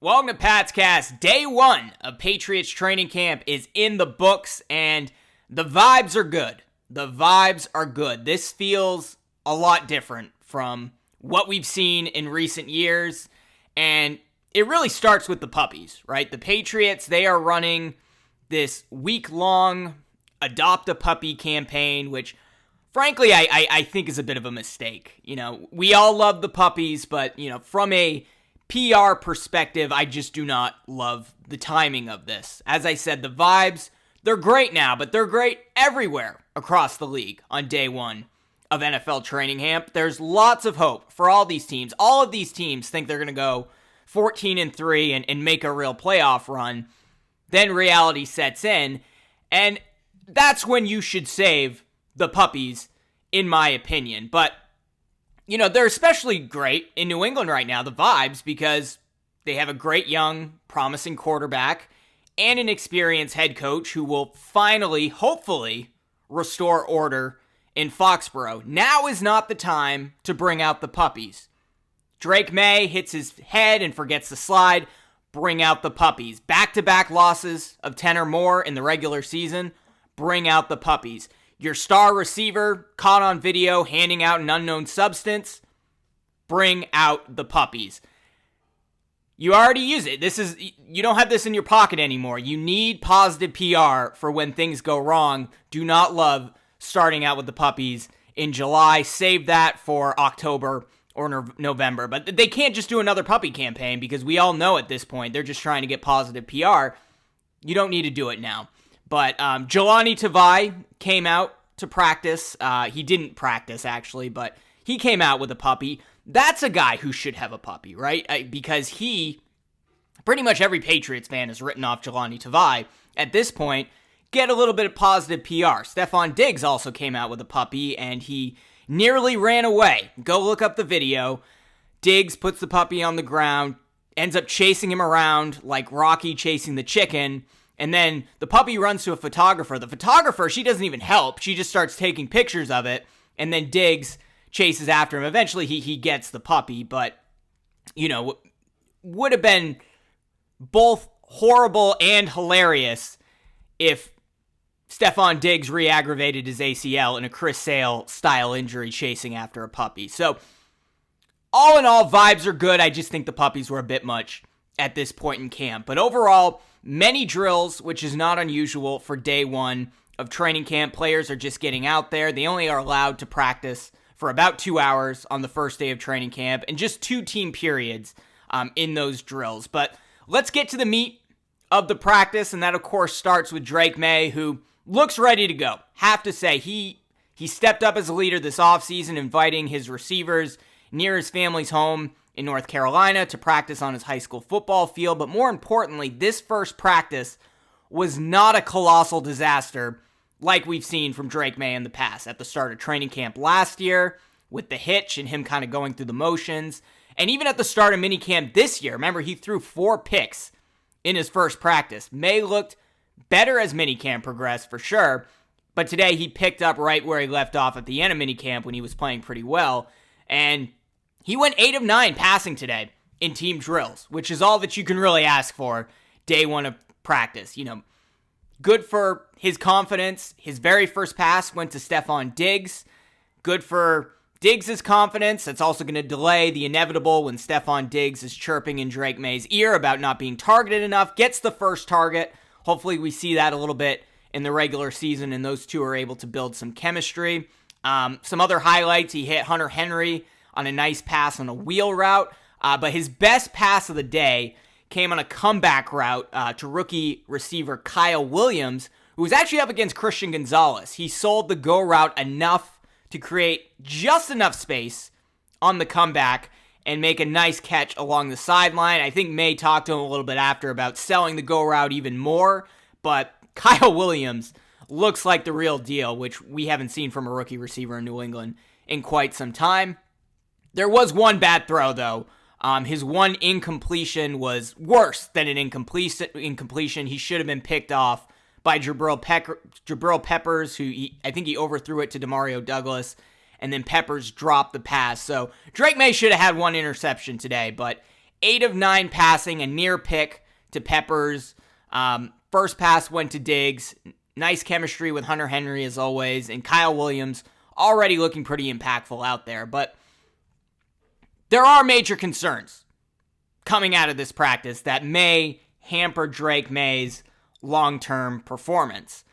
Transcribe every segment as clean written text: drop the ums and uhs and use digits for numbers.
Welcome to PatsCast. Day one of Patriots training camp is in the books, and the vibes are good. This feels a lot different from what we've seen in recent years, and it really starts with the puppies, right? The Patriots, they are running this week-long Adopt a Puppy campaign, which, frankly, I think is a bit of a mistake. You know, we all love the puppies, but, from a PR perspective, I just do not love the timing of this. As I said, the vibes, they're great now, but they're great everywhere across the league on day one of NFL training camp. There's lots of hope for all these teams. All of these teams think they're going to go 14-3 and make a real playoff run. Then reality sets in, and that's when you should save the puppies, in my opinion. But they're especially great in New England right now, the vibes, because they have a great young, promising quarterback and an experienced head coach who will finally, hopefully, restore order in Foxborough. Now is not the time to bring out the puppies. Drake Maye hits his head and forgets the slide. Bring out the puppies. Back-to-back losses of 10 or more in the regular season. Bring out the puppies. Your star receiver caught on video handing out an unknown substance. Bring out the puppies. You already use it. You don't have this in your pocket anymore. You need positive PR for when things go wrong. Do not love starting out with the puppies in July. Save that for October or November. But they can't just do another puppy campaign because we all know at this point they're just trying to get positive PR. You don't need to do it now. But Jelani Tavai came out to practice. He didn't practice, actually, but he came out with a puppy. That's a guy who should have a puppy, right? Because pretty much every Patriots fan has written off Jelani Tavai. At this point, get a little bit of positive PR. Stefon Diggs also came out with a puppy, and he nearly ran away. Go look up the video. Diggs puts the puppy on the ground, ends up chasing him around like Rocky chasing the chicken. And then the puppy runs to a photographer. The photographer, she doesn't even help. She just starts taking pictures of it. And then Diggs chases after him. Eventually, he gets the puppy. But, would have been both horrible and hilarious if Stefon Diggs re-aggravated his ACL in a Chris Sale-style injury chasing after a puppy. So, all in all, vibes are good. I just think the puppies were a bit much at this point in camp. But overall, many drills, which is not unusual for day one of training camp. Players are just getting out there. They only are allowed to practice for about 2 hours on the first day of training camp and just 2 team periods in those drills. But let's get to the meat of the practice, and that, of course, starts with Drake Maye, who looks ready to go. Have to say, he stepped up as a leader this offseason, inviting his receivers near his family's home in North Carolina to practice on his high school football field. But more importantly, this first practice was not a colossal disaster like we've seen from Drake Maye in the past. At the start of training camp last year, with the hitch and him kind of going through the motions, and even at the start of minicamp this year, remember, he threw 4 picks in his first practice. Maye looked better as minicamp progressed, for sure, but today he picked up right where he left off at the end of minicamp when he was playing pretty well, and he went 8 of 9 passing today in team drills, which is all that you can really ask for day one of practice. Good for his confidence. His very first pass went to Stefon Diggs. Good for Diggs' confidence. That's also going to delay the inevitable when Stefon Diggs is chirping in Drake Maye's ear about not being targeted enough. Gets the first target. Hopefully we see that a little bit in the regular season, and those two are able to build some chemistry. Some other highlights, he hit Hunter Henry on a nice pass on a wheel route. But his best pass of the day came on a comeback route to rookie receiver Kyle Williams, who was actually up against Christian Gonzalez. He sold the go route enough to create just enough space on the comeback and make a nice catch along the sideline. I think Maye talked to him a little bit after about selling the go route even more, but Kyle Williams looks like the real deal, which we haven't seen from a rookie receiver in New England in quite some time. There was one bad throw, though. His one incompletion was worse than an incompletion. He should have been picked off by Jabril Peppers, who I think he overthrew it to Demario Douglas, and then Peppers dropped the pass. So Drake Maye should have had one interception today, but 8 of 9 passing, a near pick to Peppers. First pass went to Diggs. Nice chemistry with Hunter Henry as always. And Kyle Williams already looking pretty impactful out there. But there are major concerns coming out of this practice that may hamper Drake Maye's long-term performance.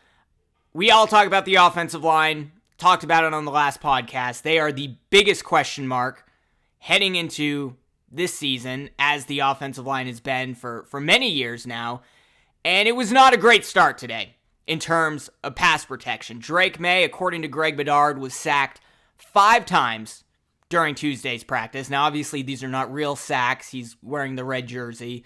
We all talk about the offensive line, talked about it on the last podcast. They are the biggest question mark heading into this season, as the offensive line has been for many years now. And it was not a great start today in terms of pass protection. Drake Maye, according to Greg Bedard, was sacked 5 times during Tuesday's practice. Now, obviously, these are not real sacks. He's wearing the red jersey,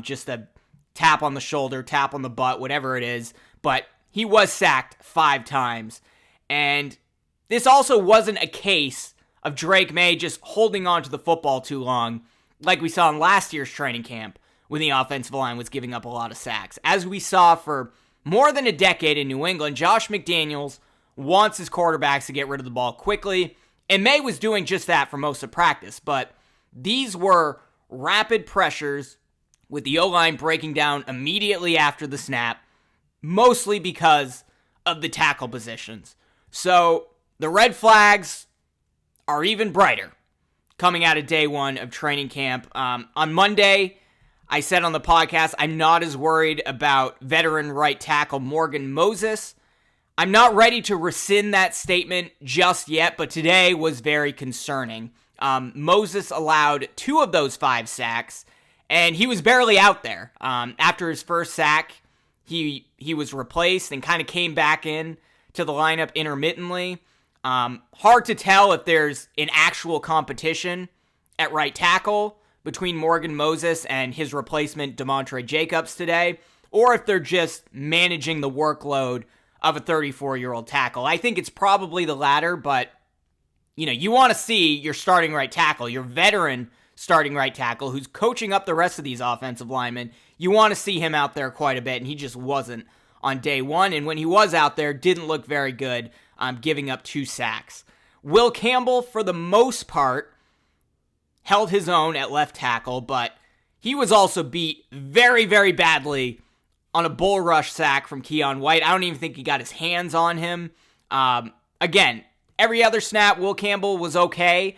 just a tap on the shoulder, tap on the butt, whatever it is. But he was sacked 5 times. And this also wasn't a case of Drake Maye just holding on to the football too long, like we saw in last year's training camp when the offensive line was giving up a lot of sacks. As we saw for more than a decade in New England, Josh McDaniels wants his quarterbacks to get rid of the ball quickly, and Maye was doing just that for most of practice. But these were rapid pressures with the O-line breaking down immediately after the snap, mostly because of the tackle positions. So the red flags are even brighter coming out of day one of training camp. On Monday, I said on the podcast, I'm not as worried about veteran right tackle Morgan Moses. I'm not ready to rescind that statement just yet, but today was very concerning. Moses allowed 2 of those 5 sacks, and he was barely out there. After his first sack, he was replaced and kind of came back in to the lineup intermittently. Hard to tell if there's an actual competition at right tackle between Morgan Moses and his replacement Demontre Jacobs today, or if they're just managing the workload of a 34-year-old tackle. I think it's probably the latter, but you want to see your starting right tackle, your veteran starting right tackle who's coaching up the rest of these offensive linemen. You want to see him out there quite a bit, and he just wasn't on day one, and when he was out there, didn't look very good, giving up 2 sacks. Will Campbell, for the most part, held his own at left tackle, but he was also beat very, very badly on a bull rush sack from Keon White. I don't even think he got his hands on him. Again, every other snap, Will Campbell was okay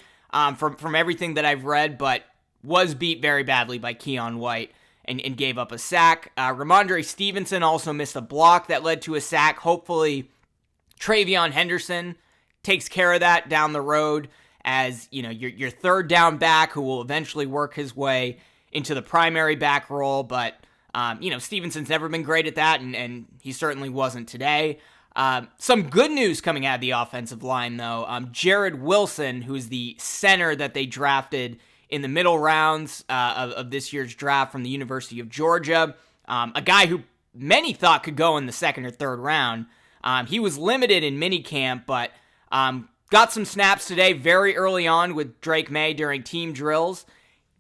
from everything that I've read, but was beat very badly by Keon White and gave up a sack. Ramondre Stevenson also missed a block that led to a sack. Hopefully, Travion Henderson takes care of that down the road as, your third down back who will eventually work his way into the primary back role. But, Stevenson's never been great at that, and he certainly wasn't today. Some good news coming out of the offensive line, though. Jared Wilson, who's the center that they drafted in the middle rounds of this year's draft from the University of Georgia, a guy who many thought could go in the 2nd or 3rd round. He was limited in minicamp, but got some snaps today very early on with Drake Maye during team drills.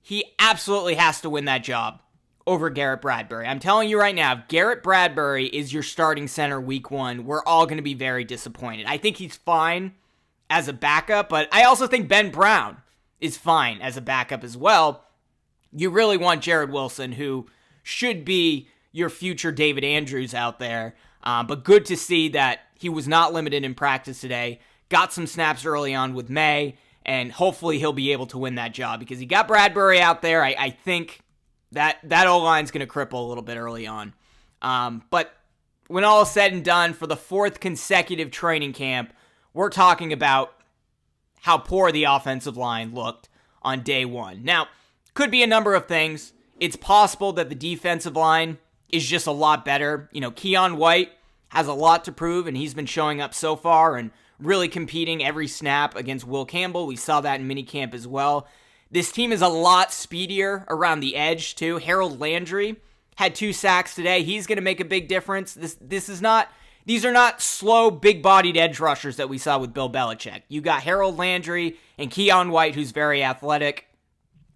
He absolutely has to win that job over Garrett Bradbury. I'm telling you right now, if Garrett Bradbury is your starting center week 1, we're all going to be very disappointed. I think he's fine as a backup, but I also think Ben Brown is fine as a backup as well. You really want Jared Wilson, who should be your future David Andrews out there. But good to see that he was not limited in practice today. Got some snaps early on with Maye, and hopefully he'll be able to win that job because he got Bradbury out there. I think that O-line's going to cripple a little bit early on. But when all is said and done, for the 4th consecutive training camp, we're talking about how poor the offensive line looked on day 1. Now, could be a number of things. It's possible that the defensive line is just a lot better. Keon White has a lot to prove, and he's been showing up so far and really competing every snap against Will Campbell. We saw that in minicamp as well. This team is a lot speedier around the edge, too. Harold Landry had 2 sacks today. He's going to make a big difference. These are not slow, big-bodied edge rushers that we saw with Bill Belichick. You got Harold Landry and Keon White, who's very athletic,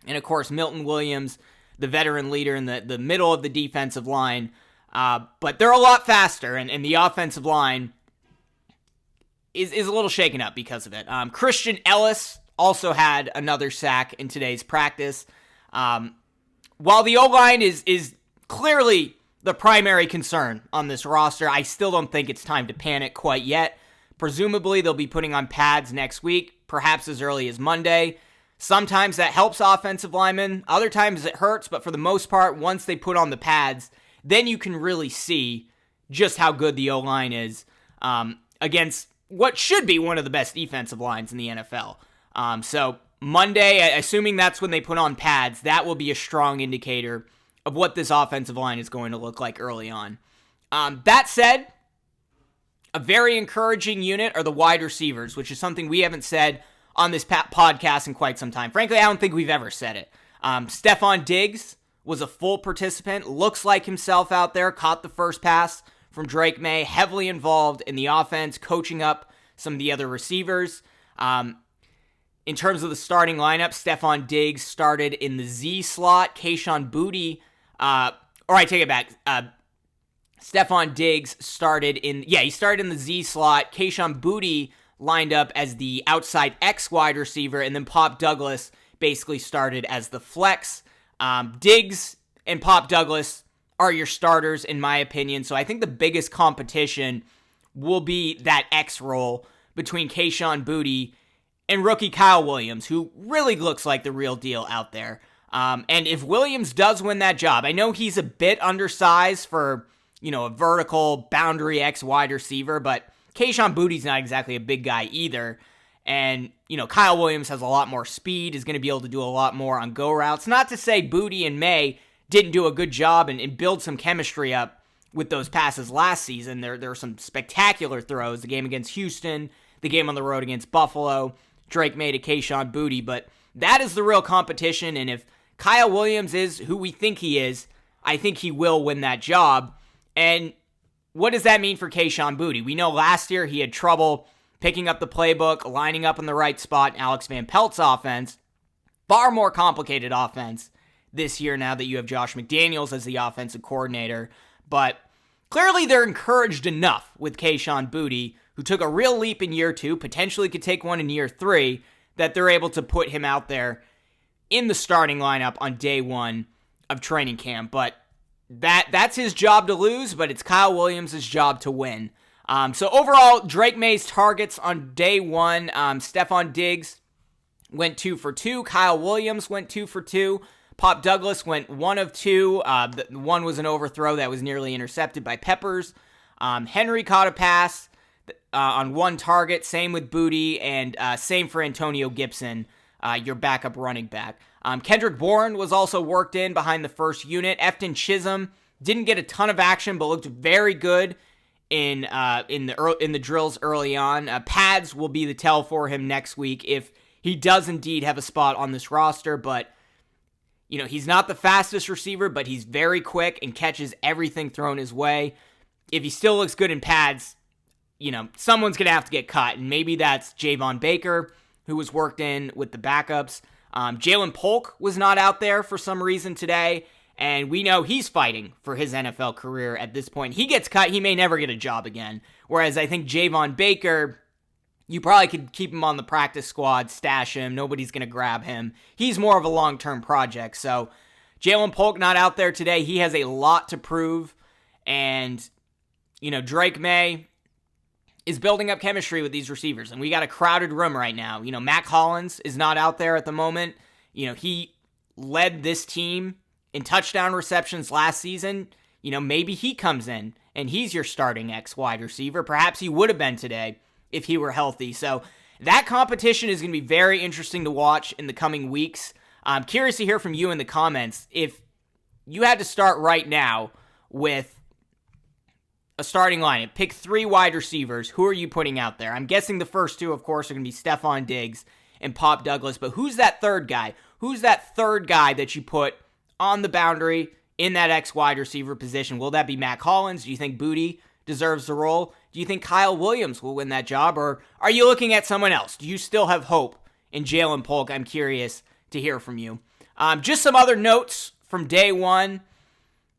and, of course, Milton Williams, the veteran leader in the middle of the defensive line. But they're a lot faster, and the offensive line is a little shaken up because of it. Christian Ellis also had another sack in today's practice. while the O-line is clearly the primary concern on this roster, I still don't think it's time to panic quite yet. Presumably, they'll be putting on pads next week, perhaps as early as Monday. Sometimes that helps offensive linemen. Other times it hurts, but for the most part, once they put on the pads, then you can really see just how good the O-line is against what should be one of the best defensive lines in the NFL. So Monday, assuming that's when they put on pads, that will be a strong indicator of what this offensive line is going to look like early on. That said, a very encouraging unit are the wide receivers, which is something we haven't said on this podcast in quite some time. Frankly, I don't think we've ever said it. Stefon Diggs was a full participant, looks like himself out there, caught the first pass from Drake Maye, heavily involved in the offense, coaching up some of the other receivers. In terms of the starting lineup, Stefon Diggs started in the Z slot. Kayshon Boutte, I take it back. Stefon Diggs started in the Z slot. Kayshon Boutte lined up as the outside X wide receiver, and then Pop Douglas basically started as the flex. Diggs and Pop Douglas are your starters, in my opinion, so I think the biggest competition will be that X role between Kayshon Boutte and rookie Kyle Williams, who really looks like the real deal out there. And if Williams does win that job, I know he's a bit undersized for, a vertical boundary X wide receiver, but Kayshon Boutte's not exactly a big guy either. And, Kyle Williams has a lot more speed, is going to be able to do a lot more on go routes. Not to say Boutte and Maye didn't do a good job and build some chemistry up with those passes last season. There were some spectacular throws, the game against Houston, the game on the road against Buffalo, Drake Maye to Kayshon Boutte, but that is the real competition, and if Kyle Williams is who we think he is, I think he will win that job. And what does that mean for Kayshon Boutte? We know last year he had trouble picking up the playbook, lining up in the right spot in Alex Van Pelt's offense. Far more complicated offense this year now that you have Josh McDaniels as the offensive coordinator. But clearly they're encouraged enough with Kayshon Boutte, who took a real leap in year 2, potentially could take one in year 3, that they're able to put him out there in the starting lineup on day 1 of training camp. But that's his job to lose, but it's Kyle Williams' job to win. So overall, Drake Maye's targets on day 1, Stefon Diggs went 2 for 2. Kyle Williams went 2 for 2. Pop Douglas went 1 of 2. One was an overthrow that was nearly intercepted by Peppers. Henry caught a pass on 1 target. Same with Boutte, and same for Antonio Gibson, your backup running back. Kendrick Bourne was also worked in behind the first unit. Efton Chisholm didn't get a ton of action, but looked very good in the drills early on. Pads will be the tell for him next week if he does indeed have a spot on this roster, but he's not the fastest receiver, but he's very quick and catches everything thrown his way. If he still looks good in pads, someone's going to have to get cut, and maybe that's Javon Baker, who was worked in with the backups. Jalen Polk was not out there for some reason today, and we know he's fighting for his NFL career at this point. He gets cut, he may never get a job again, whereas I think Javon Baker, you probably could keep him on the practice squad, stash him, nobody's going to grab him. He's more of a long-term project, so Jalen Polk not out there today. He has a lot to prove, and, Drake Maye is building up chemistry with these receivers, and we got a crowded room right now. Mac Hollins is not out there at the moment. He led this team in touchdown receptions last season. Maybe he comes in, and he's your starting X wide receiver. Perhaps he would have been today if he were healthy. So that competition is going to be very interesting to watch in the coming weeks. I'm curious to hear from you in the comments. If you had to start right now with a starting lineup, pick 3 wide receivers, who are you putting out there? I'm guessing the first 2, of course, are going to be Stefon Diggs and Pop Douglas, but who's that third guy? Who's that third guy that you put on the boundary in that X wide receiver position? Will that be Mac Hollins? Do you think Boutte deserves the role? Do you think Kyle Williams will win that job, or are you looking at someone else? Do you still have hope in Jalen Polk? I'm curious to hear from you. Just some other notes from day 1.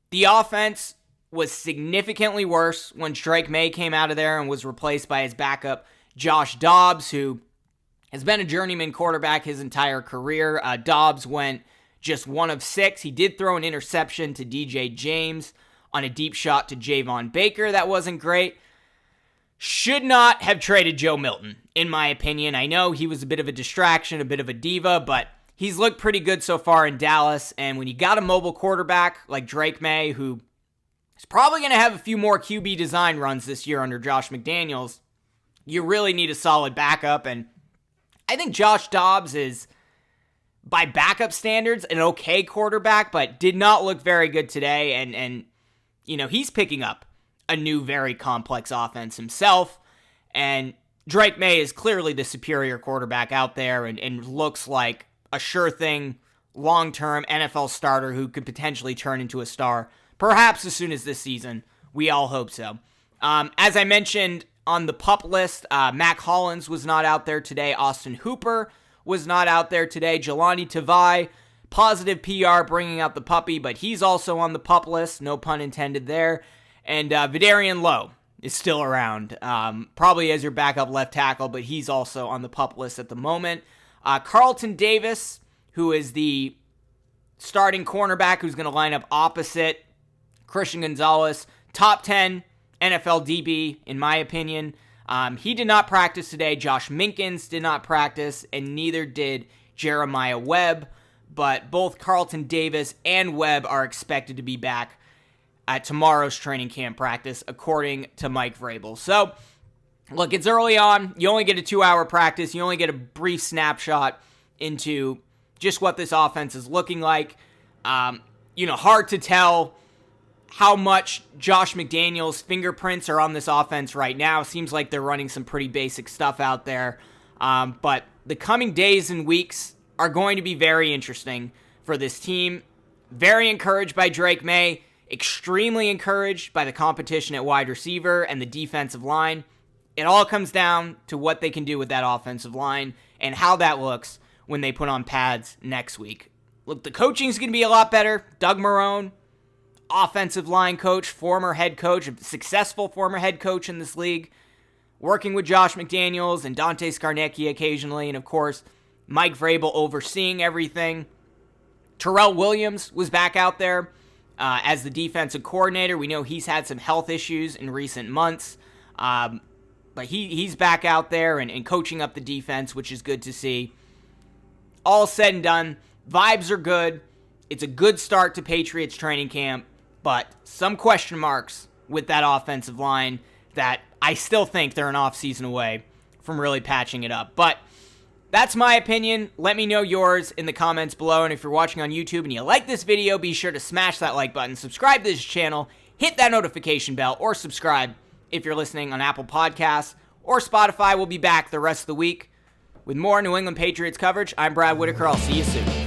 The offense was significantly worse when Drake Maye came out of there and was replaced by his backup, Josh Dobbs, who has been a journeyman quarterback his entire career. Dobbs went just 1 of 6. He did throw an interception to DJ James on a deep shot to Javon Baker. That wasn't great. Should not have traded Joe Milton, in my opinion. I know he was a bit of a distraction, a bit of a diva, but he's looked pretty good so far in Dallas. And when you got a mobile quarterback like Drake May, who is probably going to have a few more QB design runs this year under Josh McDaniels, you really need a solid backup. And I think Josh Dobbs is, by backup standards, an okay quarterback, but did not look very good today. And you know, he's picking up a new, very complex offense himself. And Drake May is clearly the superior quarterback out there and looks like a sure thing, long-term NFL starter who could potentially turn into a star, perhaps as soon as this season. We all hope so. As I mentioned on the PUP list, Mac Hollins was not out there today. Austin Hooper was not out there today. Jelani Tavai, positive PR bringing out the puppy, but he's also on the PUP list, no pun intended there. And Vidarian Lowe is still around, probably as your backup left tackle, but he's also on the PUP list at the moment. Carlton Davis, who is the starting cornerback who's going to line up opposite Christian Gonzalez, top 10 NFL DB, in my opinion. He did not practice today. Josh Minkins did not practice, and neither did Jeremiah Webb. But both Carlton Davis and Webb are expected to be back at tomorrow's training camp practice, according to Mike Vrabel. So, look, it's early on. You only get a 2-hour practice. You only get a brief snapshot into just what this offense is looking like. Hard to tell how much Josh McDaniels' fingerprints are on this offense right now. Seems like they're running some pretty basic stuff out there. But the coming days and weeks are going to be very interesting for this team. Very encouraged by Drake May. Extremely encouraged by the competition at wide receiver and the defensive line. It all comes down to what they can do with that offensive line and how that looks when they put on pads next week. Look, the coaching's going to be a lot better. Doug Marrone, offensive line coach, former head coach, a successful former head coach in this league, working with Josh McDaniels and Dante Scarnecchia occasionally, and of course, Mike Vrabel overseeing everything. Terrell Williams was back out there as the defensive coordinator. We know he's had some health issues in recent months, but he's back out there and coaching up the defense, which is good to see. All said and done, vibes are good. It's a good start to Patriots training camp, but some question marks with that offensive line that I still think they're an offseason away from really patching it up. But that's my opinion. Let me know yours in the comments below. And if you're watching on YouTube and you like this video, be sure to smash that like button, subscribe to this channel, hit that notification bell, or subscribe if you're listening on Apple Podcasts or Spotify. We'll be back the rest of the week with more New England Patriots coverage. I'm Brad Whitaker. I'll see you soon.